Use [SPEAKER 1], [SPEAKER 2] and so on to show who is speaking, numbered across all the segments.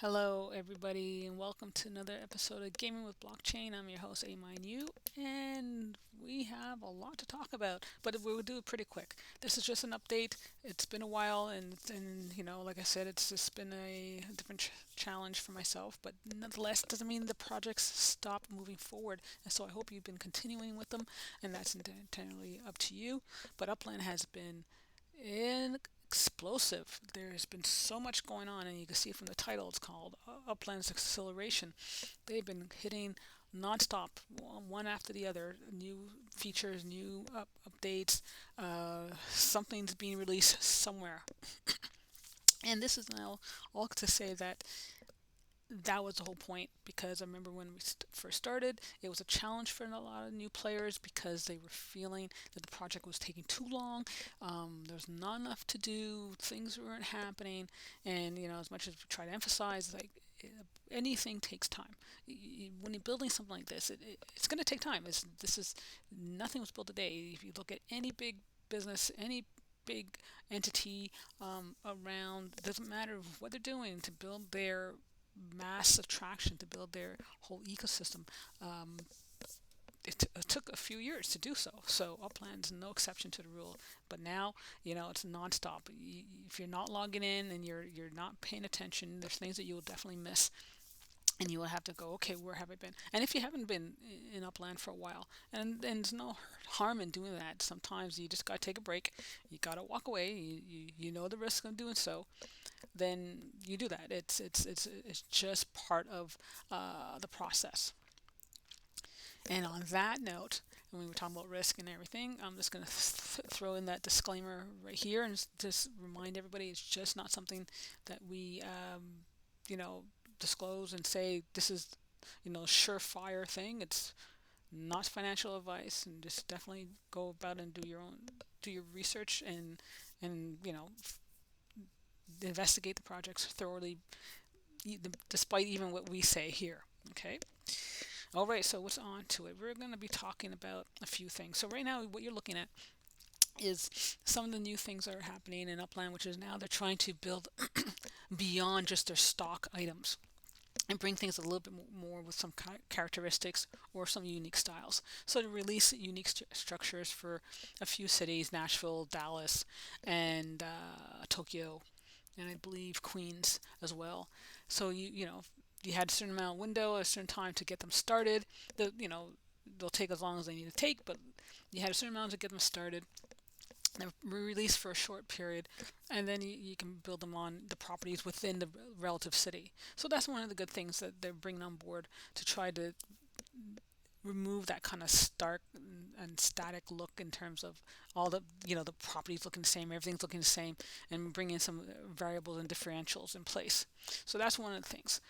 [SPEAKER 1] Hello, everybody, and welcome to another episode of Gaming with Blockchain. I'm your host, Amine, and we have a lot to talk about, but we'll do it pretty quick. This is just an update. It's been a while, and like I said, it's just been a different challenge for myself, but nonetheless, doesn't mean the projects stop moving forward. And so I hope you've been continuing with them, and that's entirely up to you. But Upland has been explosive. There's been so much going on, and you can see from the title, it's called Upland's Acceleration. They've been hitting nonstop, one after the other, new features, new updates. Something's being released somewhere, and this is now all to say that that was the whole point, because I remember when we first started, it was a challenge for a lot of new players because they were feeling that the project was taking too long. There was not enough to do, things weren't happening, and as much as we try to emphasize, like, anything takes time. When you're building something like this, it's going to take time. This is nothing was built today. If you look at any big business, any big entity around, it doesn't matter what they're doing to build their mass attraction, to build their whole ecosystem. Um, it took a few years to do so. So Upland's no exception to the rule. But now, it's nonstop. If you're not logging in and you're not paying attention, there's things that you will definitely miss. And you will have to go, okay, where have I been? And if you haven't been in Upland for a while, and there's no harm in doing that. Sometimes you just gotta take a break. You gotta walk away. You know the risk of doing so, then you do that. It's just part of the process. And on that note, when we were talking about risk and everything, I'm just going to throw in that disclaimer right here and just remind everybody it's just not something that we, you know, disclose and say this is, surefire thing. It's not financial advice, and just definitely go about and do your research and investigate the projects thoroughly, despite even what we say here. Okay. All right. So what's on to it? We're going to be talking about a few things. So right now, what you're looking at is some of the new things that are happening in Upland, which is now they're trying to build beyond just their stock items and bring things a little bit more with some characteristics or some unique styles. So to release unique structures for a few cities: Nashville, Dallas, and Tokyo, and I believe Queens as well. So you had a certain amount of window, a certain time to get them started. They'll take as long as they need to take, but you had a certain amount to get them started. They're released for a short period, and then you can build them on the properties within the relative city. So that's one of the good things that they're bringing on board, to try to remove that kind of stark and static look in terms of all the properties looking the same, everything's looking the same, and bring in some variables and differentials in place. So that's one of the things.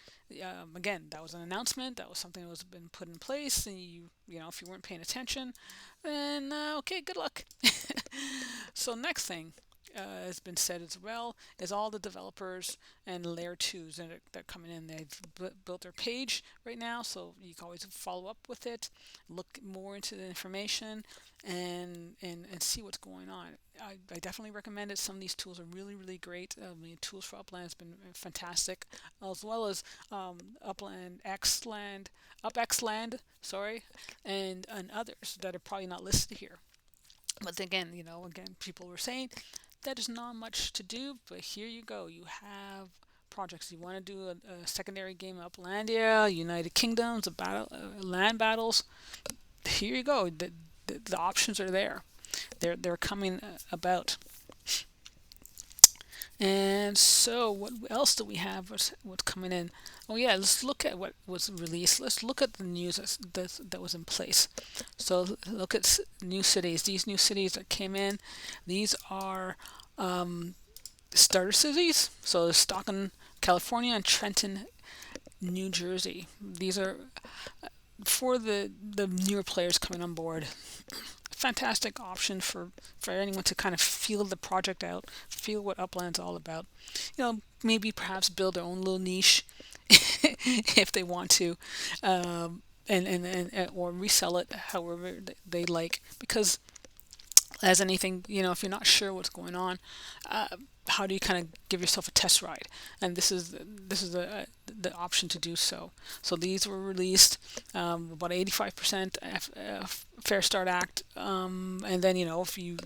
[SPEAKER 1] Again, that was an announcement. That was something that was been put in place, and if you weren't paying attention, then okay, good luck. So next thing has been said as well is all the developers and layer twos that are coming in. They've built their page right now, so you can always follow up with it, look more into the information, and see what's going on. I definitely recommend it. Some of these tools are really, really great. Tools for Upland has been fantastic, as well as Upland Xland, UpXland, sorry, and others that are probably not listed here. But again, people were saying that is not much to do, but here you go. You have projects. You want to do a secondary game, Uplandia, United Kingdoms, land battles. Here you go. The options are there. They're coming about. And so, what else do we have? What's coming in? Oh yeah, let's look at what was released. Let's look at the news that was in place. So look at new cities. These new cities that came in, these are starter cities. So Stockton, California, and Trenton, New Jersey. These are for the newer players coming on board. Fantastic option for anyone to kind of feel the project out, feel what Upland's all about. Maybe perhaps build their own little niche if they want to, and or resell it however they like. Because as anything, if you're not sure what's going on, uh, how do you kind of give yourself a test ride? And this is the option to do so. So these were released, about 85% Fair Start Act, and then if you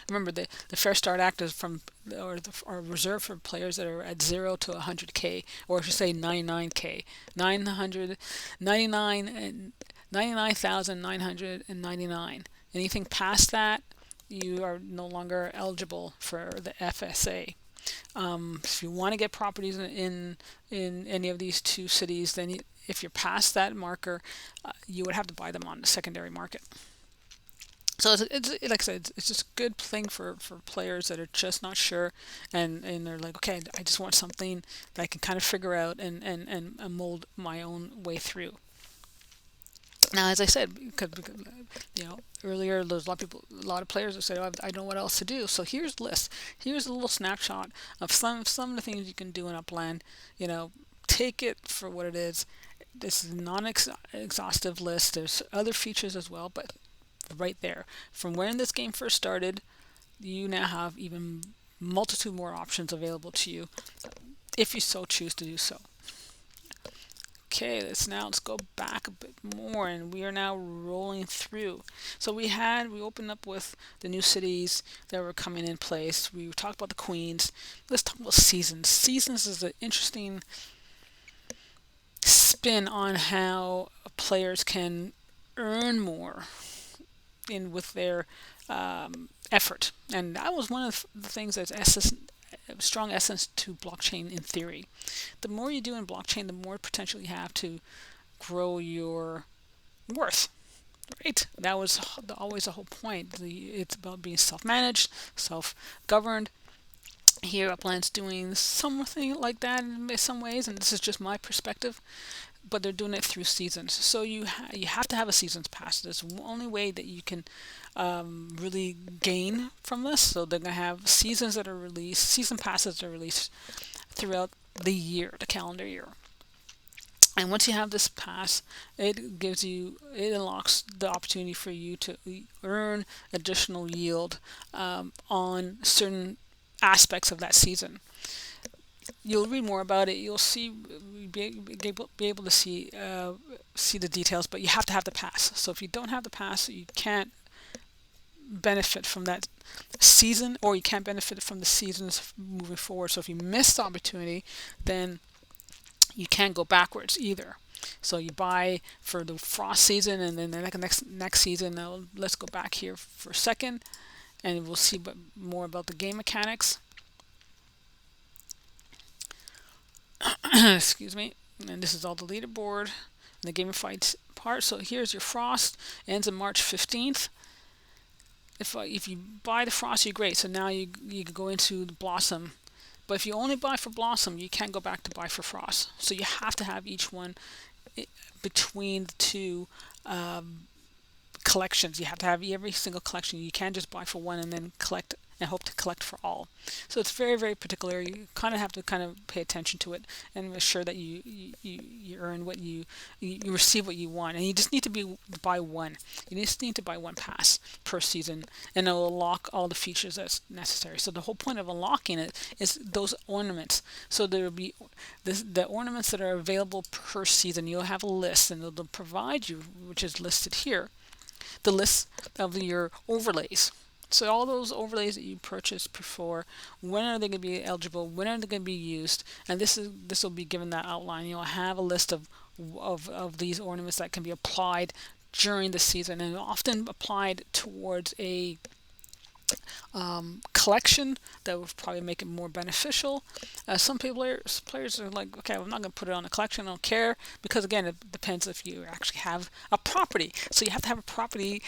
[SPEAKER 1] remember, the Fair Start Act is from, or reserved for players that are at 0 to 100K, or I should say 99K, 999 and 99,999. Anything past that, you are no longer eligible for the FSA. If you want to get properties in any of these two cities, then if you're past that marker, you would have to buy them on the secondary market. So like I said, it's just a good thing for players that are just not sure, and they're like, okay, I just want something that I can kind of figure out and mold my own way through. Now, as I said, because earlier, there's a lot of players that say, "Oh, I know what else to do." So here's the list. Here's a little snapshot of some of the things you can do in Upland. Take it for what it is. This is a non-exhaustive list. There's other features as well, but right there, from when this game first started, you now have even multitude more options available to you if you so choose to do so. Okay, let's go back a bit more, and we are now rolling through. So we opened up with the new cities that were coming in place. We talked about the queens. Let's talk about seasons. Seasons is an interesting spin on how players can earn more in with their effort, and that was one of the things that's strong essence to blockchain in theory. The more you do in blockchain, the more potential you have to grow your worth. Right? That was always the whole point. It's about being self-managed, self-governed. Here, Upland's doing something like that in some ways, and this is just my perspective. But they're doing it through seasons. So you have to have a seasons pass. That's the only way that you can really gain from this. So they're gonna have seasons that are released, season passes that are released throughout the year, the calendar year. And once you have this pass, it unlocks the opportunity for you to earn additional yield on certain aspects of that season. You'll read more about it. You'll be able to see the details, but you have to have the pass. So if you don't have the pass, you can't benefit from that season, or you can't benefit from the seasons moving forward. So if you miss the opportunity, then you can't go backwards either. So you buy for the frost season, and then the next season. Now let's go back here for a second, and we'll see more about the game mechanics. Excuse me. And this is all the leaderboard and the gamified part. So here's your frost, ends on March 15th. If you buy the frost, you're great. So now you can go into the blossom. But if you only buy for blossom, you can't go back to buy for frost. So you have to have each one between the two collections. You have to have every single collection. You can't just buy for one and then collect and hope to collect for all. So it's very, very particular. You kind of have to kind of pay attention to it and assure that you earn what you receive what you want. And you just need to buy one. You just need to buy one pass per season, and it will unlock all the features that's necessary. So the whole point of unlocking it is those ornaments. So there will be the ornaments that are available per season. You'll have a list, and they'll provide you, which is listed here, the list of your overlays. So all those overlays that you purchased before, when are they going to be eligible? When are they going to be used? And this will be given that outline. You'll have a list of these ornaments that can be applied during the season, and often applied towards a collection that would probably make it more beneficial. Some players are like, okay, I'm not going to put it on a collection. I don't care, because again, it depends if you actually have a property. So you have to have a property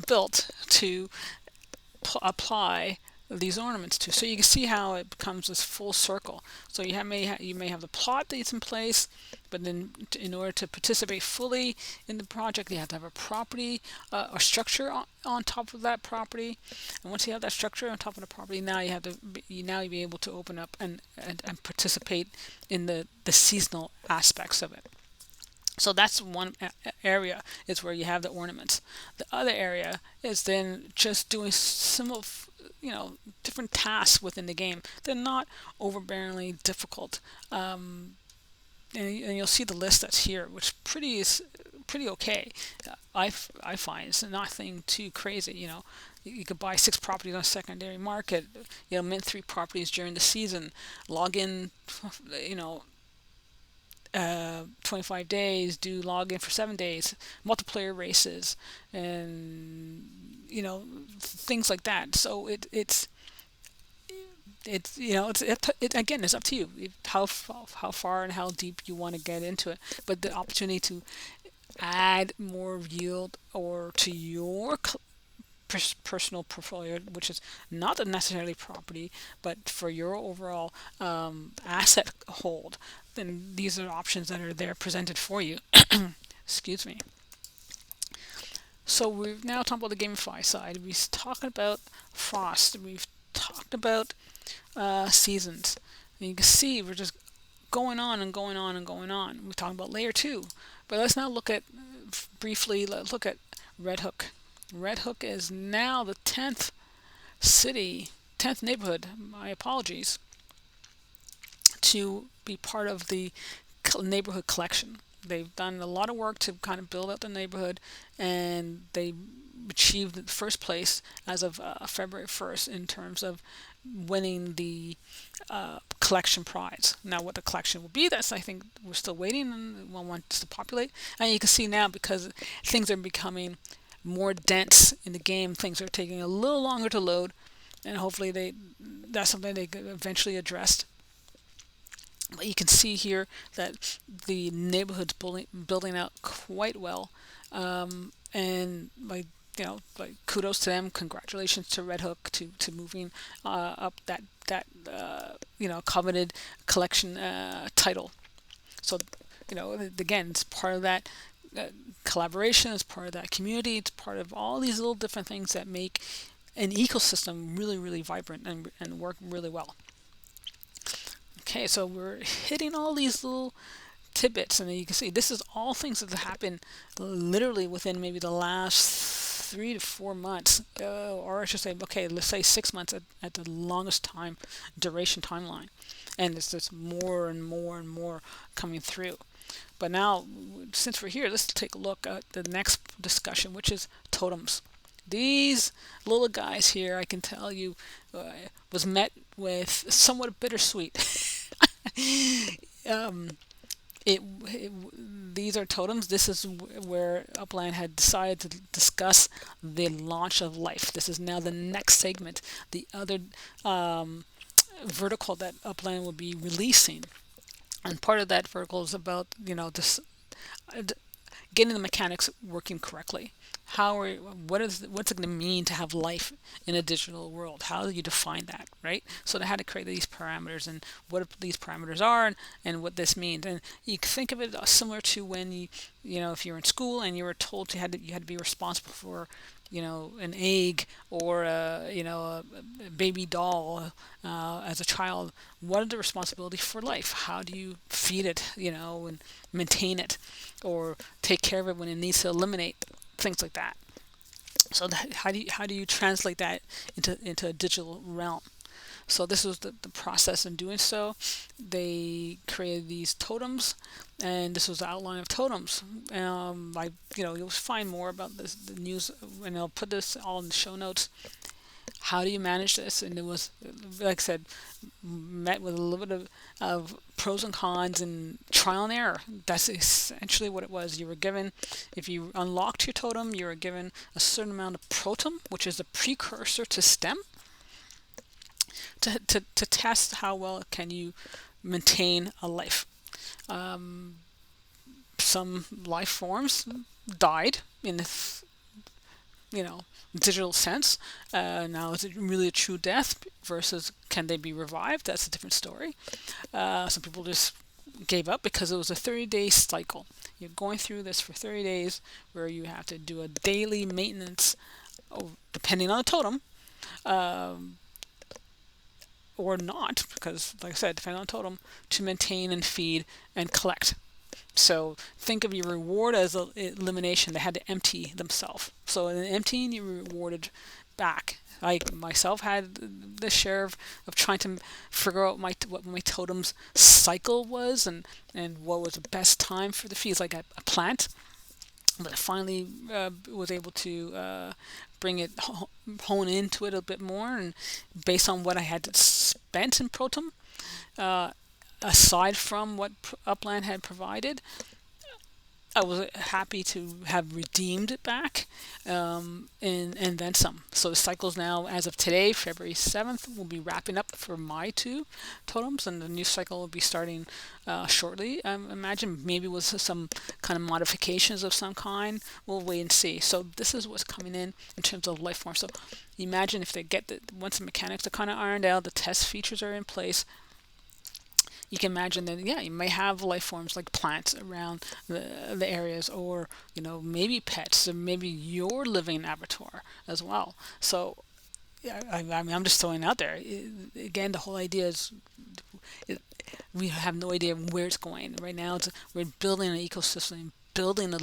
[SPEAKER 1] built to apply these ornaments to. So you can see how it becomes this full circle. So you may have the plot that's in place, but then in order to participate fully in the project, you have to have a property or structure on top of that property. And once you have that structure on top of the property, now you'll be able to open up and participate in the seasonal aspects of it. So that's one area is where you have the ornaments. The other area is then just doing some of, different tasks within the game. They're not overbearingly difficult. And you'll see the list that's here, which pretty is pretty okay. I find it's nothing too crazy. You could buy 6 properties on a secondary market. Mint 3 properties during the season. Log in, you know, 25 days. Do log in for 7 days. Multiplayer races, and things like that. So again, it's up to you how far and how deep you want to get into it. But the opportunity to add more yield or to your personal portfolio, which is not necessarily property, but for your overall asset hold, then these are options that are there presented for you. Excuse me. So we've now talked about the GameFi side. We've talked about Frost. We've talked about seasons. And you can see we're just going on and going on and going on. We're talking about layer two, but let's now look at briefly. Let's look at Red Hook. Red Hook is now the 10th city, 10th neighborhood. My apologies, to be part of the neighborhood collection. They've done a lot of work to kind of build out the neighborhood, and they achieved first place as of February 1st in terms of winning the collection prize. Now, what the collection will be, that's, I think, we're still waiting and one wants to populate. And you can see now, because things are becoming more dense in the game, things are taking a little longer to load, and hopefully that's something they could eventually address. But you can see here that the neighborhood's building out quite well, and kudos to them. Congratulations to Red Hook to moving up that coveted collection title. So again, it's part of that collaboration. It's part of that community. It's part of all these little different things that make an ecosystem really, really vibrant and work really well. Okay, so we're hitting all these little tidbits, and you can see this is all things that have happened literally within maybe the last 3 to 4 months, or I should say, okay, let's say 6 months at the longest time duration timeline, and it's just more and more and more coming through. But now, since we're here, let's take a look at the next discussion, which is totems. These little guys here, I can tell you, was met with somewhat bittersweet. um, these are totems. This is where Upland had decided to discuss the launch of life. This is now the next segment, the other vertical that Upland will be releasing. And part of that vertical is about, this getting the mechanics working correctly. What's it going to mean to have life in a digital world? How do you define that, right? So they had to create these parameters and what these parameters are and what this means. And you can think of it similar to when if you're in school and you were told you had to be responsible for an egg or a baby doll as a child. What is the responsibility for life? How do you feed it, and maintain it, or take care of it when it needs to eliminate, things like that. So how do you translate that into a digital realm? So this was the process in doing so. They created these totems, and this was the outline of totems. You'll find more about the news, and I'll put this all in the show notes. How do you manage this? And it was, like I said, met with a little bit of pros and cons and trial and error. That's essentially what it was. You were given, if you unlocked your totem, you were given a certain amount of protum, which is a precursor to stem, to test how well can you maintain a life. Some life forms died in this, digital sense. Now, is it really a true death versus can they be revived? That's a different story. Some people just gave up because it was a 30-day cycle. You're going through this for 30 days where you have to do a daily maintenance, depending on the totem, or not, because, like I said, depending on the totem, to maintain and feed and collect. So think of your reward as a elimination. They had to empty themselves. So in emptying, you rewarded back. I myself had the share of trying to figure out what my totem's cycle was, and what was the best time for the fees, like a plant. But I finally was able to bring it hone into it a bit more, and based on what I had spent in Proton, uh, aside from what Upland had provided, I was happy to have redeemed it back, and then some. So the cycles now, as of today, February 7th, will be wrapping up for my two totems, and the new cycle will be starting shortly. I imagine maybe with some kind of modifications of some kind. We'll wait and see. So this is what's coming in terms of life form. So imagine if they get once the mechanics are kind of ironed out, the test features are in place, you can imagine that, yeah, you may have life forms like plants around the areas, or maybe pets, or maybe your living avatar as well. So yeah, I mean, I'm just throwing it out there. Again, the whole idea is, it, we have no idea where it's going right now. We're building an ecosystem, building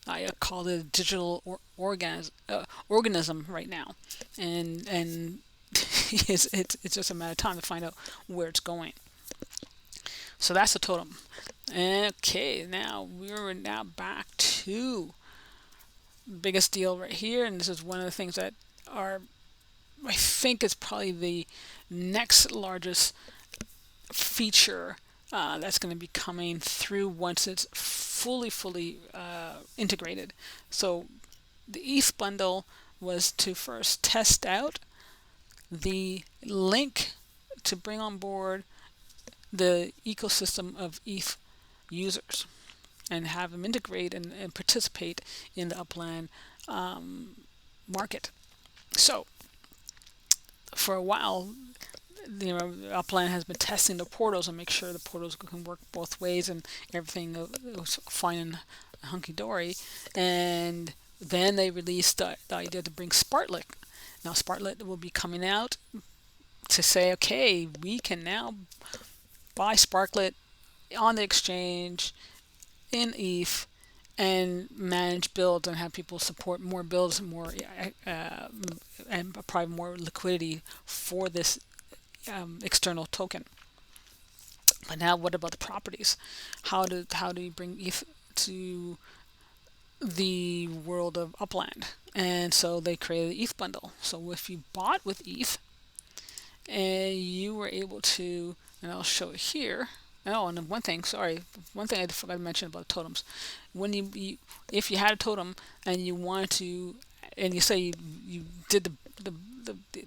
[SPEAKER 1] I call it a digital organism right now, and it's just a matter of time to find out where it's going. So that's the totem. Okay, now we're now back to the biggest deal right here, and this is one of the things that are, I think, is probably the next largest feature that's going to be coming through once it's fully integrated. So the ETH bundle was to first test out the link to bring on board the ecosystem of ETH users and have them integrate and participate in the Upland market. So for a while, Upland has been testing the portals and make sure the portals can work both ways, and everything was fine and hunky-dory. And then they released the idea to bring Spartlet. Now Spartlet will be coming out to say, okay, we can now buy Sparklet on the exchange in ETH and manage builds and have people support more builds, and provide more liquidity for this external token. But now, what about the properties? How do you bring ETH to the world of Upland? And so they created the ETH bundle. So if you bought with ETH, and you were able to, and I'll show it here. Oh, and one thing, sorry, one thing I forgot to mention about totems. When if you had a totem and you wanted to, and you say you did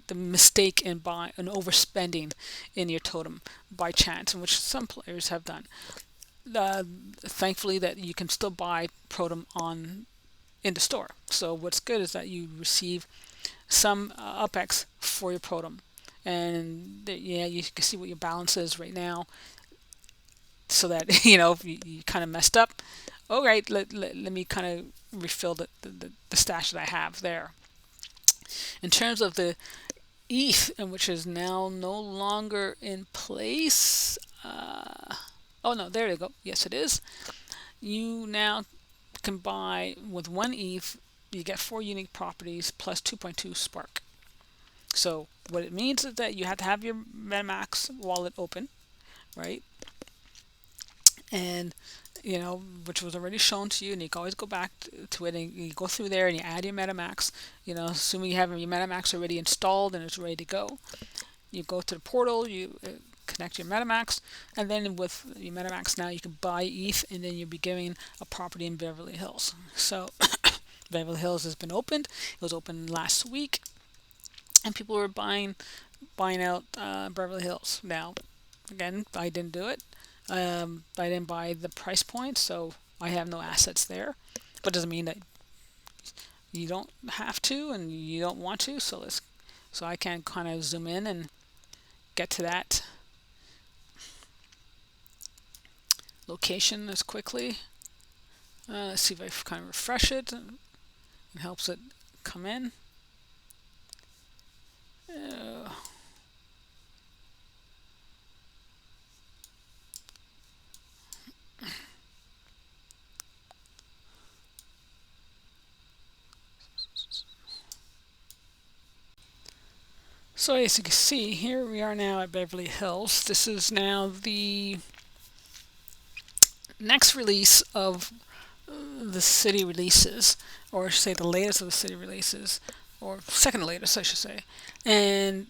[SPEAKER 1] the mistake in buy and overspending in your totem by chance, and which some players have done. Thankfully, that you can still buy Protum in the store. So what's good is that you receive some UpX for your Protum, and yeah, you can see what your balance is right now, so that if you kind of messed up, all right, let me kind of refill the stash that I have there. In terms of the ETH, and which is now no longer in place, oh no, there you go, yes it is. You now can buy with 1 ETH, you get 4 unique properties plus 2.2 Spark. So what it means is that you have to have your MetaMask wallet open, right? And which was already shown to you, and you can always go back to it, and you go through there and you add your MetaMask. Assuming you have your MetaMask already installed and it's ready to go, you go to the portal, you connect your MetaMask, and then with your MetaMask now you can buy ETH, and then you'll be getting a property in Beverly Hills. So Beverly Hills has been opened. It was opened last week, and people were buying out Beverly Hills. Now, again, I didn't do it. I didn't buy the price point, so I have no assets there. But it doesn't mean that you don't have to and you don't want to. So I can kind of zoom in and get to that location as quickly. Let's see if I kind of refresh it. It helps it come in. So as you can see, here we are now at Beverly Hills. This is now the next release of the city releases, or say the latest of the city releases, or second latest, I should say. And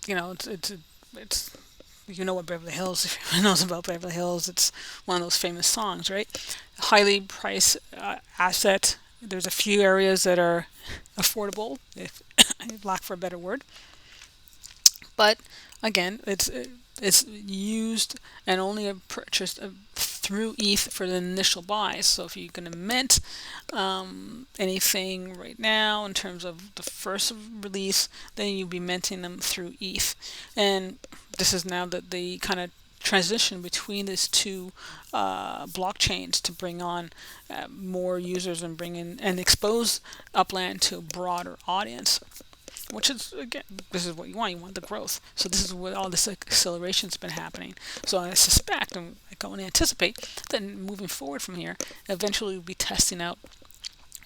[SPEAKER 1] it's you know what Beverly Hills, if anyone knows about Beverly Hills, it's one of those famous songs, right? Highly priced asset. There's a few areas that are affordable, if lack for a better word. But again, it's used and only purchased through ETH for the initial buys. So if you're going to mint anything right now in terms of the first release, then you'll be minting them through ETH. And this is now the kind of transition between these two blockchains to bring on more users and bring in and expose Upland to a broader audience, which is, again, this is what you want. You want the growth. So this is what all this acceleration's been happening. So I suspect, and I can anticipate, that moving forward from here, eventually we'll be testing out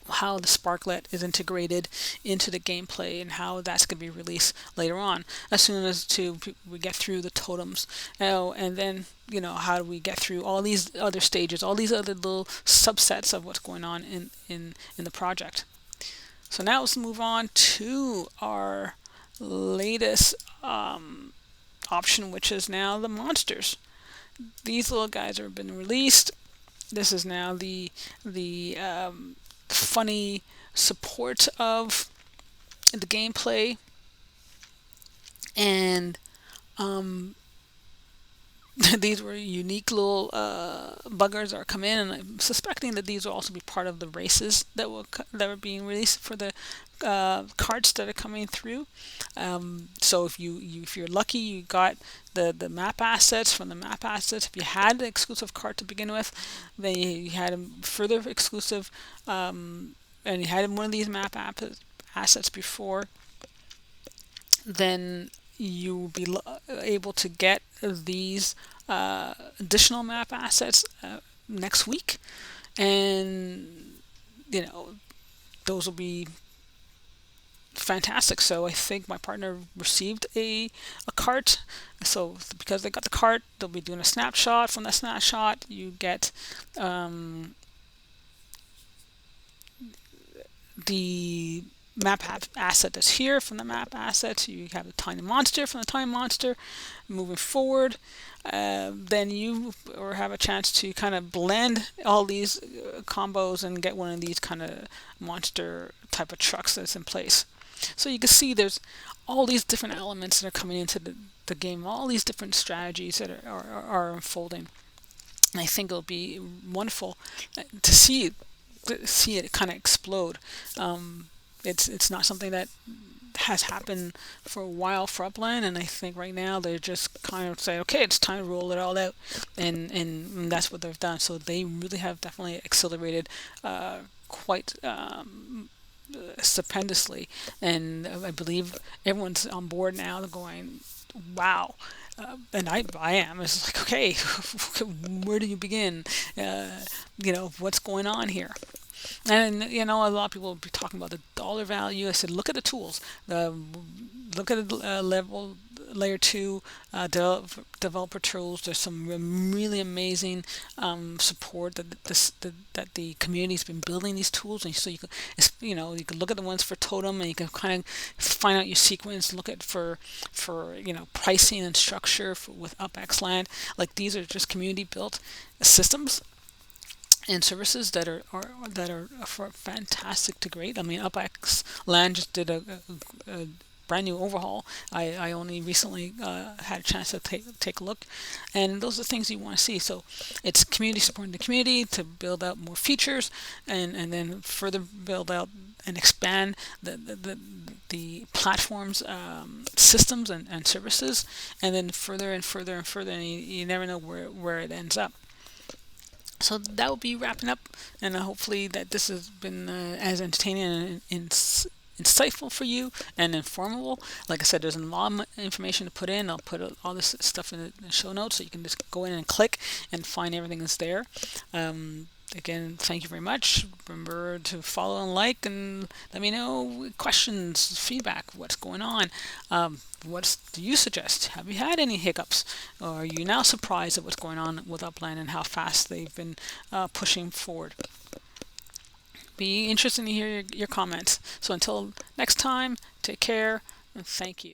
[SPEAKER 1] how the Sparklet is integrated into the gameplay and how that's going to be released later on, as soon as we get through the totems, and then how do we get through all these other stages, all these other little subsets of what's going on in the project. So now let's move on to our latest option, which is now the monsters. These little guys have been released. This is now the funny support of the gameplay, and these were unique little buggers that are come in, and I'm suspecting that these will also be part of the races that are being released for the carts that are coming through. So if you're lucky, you got the map assets from the map assets. If you had the exclusive cart to begin with, then you had a further exclusive, and you had one of these map assets before, then you will be able to get these additional map assets next week, and those will be fantastic. So I think my partner received a cart. So because they got the cart, they'll be doing a snapshot. From the snapshot, you get the map asset that's here. From the map assets, you have the tiny monster. From the tiny monster, moving forward, then you or have a chance to kind of blend all these combos and get one of these kind of monster type of trucks that's in place. So you can see there's all these different elements that are coming into the game, all these different strategies that are unfolding. And I think it'll be wonderful to see it kind of explode. It's not something that has happened for a while for Upland, and I think right now they're just kind of saying, okay, it's time to roll it all out, and that's what they've done. So they really have definitely accelerated quite stupendously, and I believe everyone's on board now. They're going, wow. And I am. It's like, okay, where do you begin? What's going on here? And a lot of people will be talking about the dollar value. I said, look at the tools. Look at the layer 2 developer tools. There's some really amazing support that the community's been building these tools, and so you can look at the ones for totem, and you can kind of find out your sequence. Look at for pricing and structure with Upland. Like, these are just community built systems and services that are fantastic to great. I mean, Upland just did a brand new overhaul. I only recently had a chance to take a look, and those are things you want to see. So it's community supporting the community to build out more features, and then further build out and expand the platform's systems and services, and then further and further and further, and you never know where it ends up. So that will be wrapping up, and hopefully that this has been as entertaining and insightful for you and informative. Like I said, there's a lot of information to put in. I'll put all this stuff in the show notes, so you can just go in and click and find everything that's there. Again, thank you very much. Remember to follow and like, and let me know questions, feedback, what's going on. What do you suggest? Have you had any hiccups? Or are you now surprised at what's going on with Upland and how fast they've been pushing forward? Be interested to hear your comments. So until next time, take care and thank you.